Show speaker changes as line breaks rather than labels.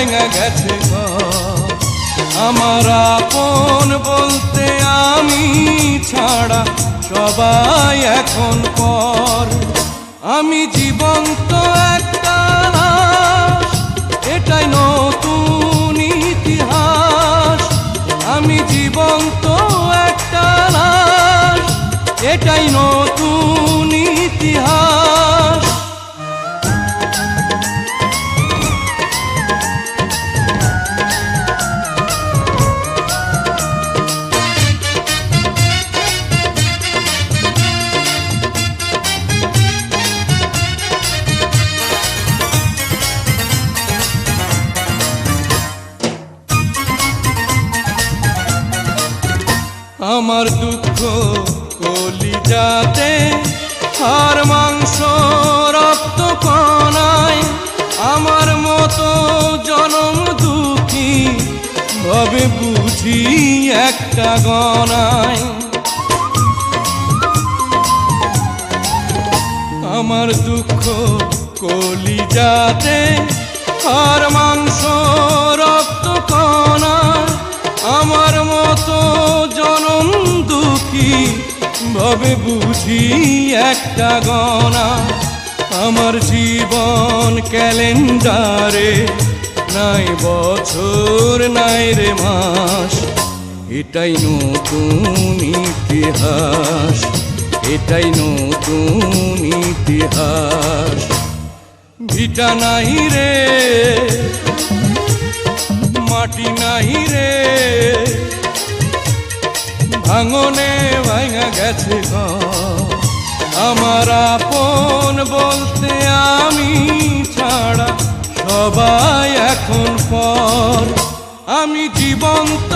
ভেঙে গেছে ঘর। আমার আপন বলতে আমি ছাড়া সবাই এখন পর। আমি জীবন্ত একটা লাশ, এটাই নতুন ইতিহাস। আমি জীবন্ত একটা লাশ, এটাই নতুন ইতিহাস। আমার দুঃখ কলিজাতে, আর মাংস রক্ত কণায়, আমার মতো জনম দুঃখী ভাবে বুঝি একটা গণায়। আমার দুঃখ কলিজাতে, আর মাংস রক্ত কণায়, আমার মতো জনম দুঃখী ভাবে বুঝি একটা গণা। আমার জীবন ক্যালেন্ডারে নাই বছর নাই রে মাস, এটাই নতুন ইতিহাস, এটাই নতুন ইতিহাস। ভিটা নাই রে, মাটি নাই রে, ভাঙনে ভাঙা গেছে ঘর। আমার আপন বলতে আমি ছাড়া সবাই এখন পর। আমি জীবন্ত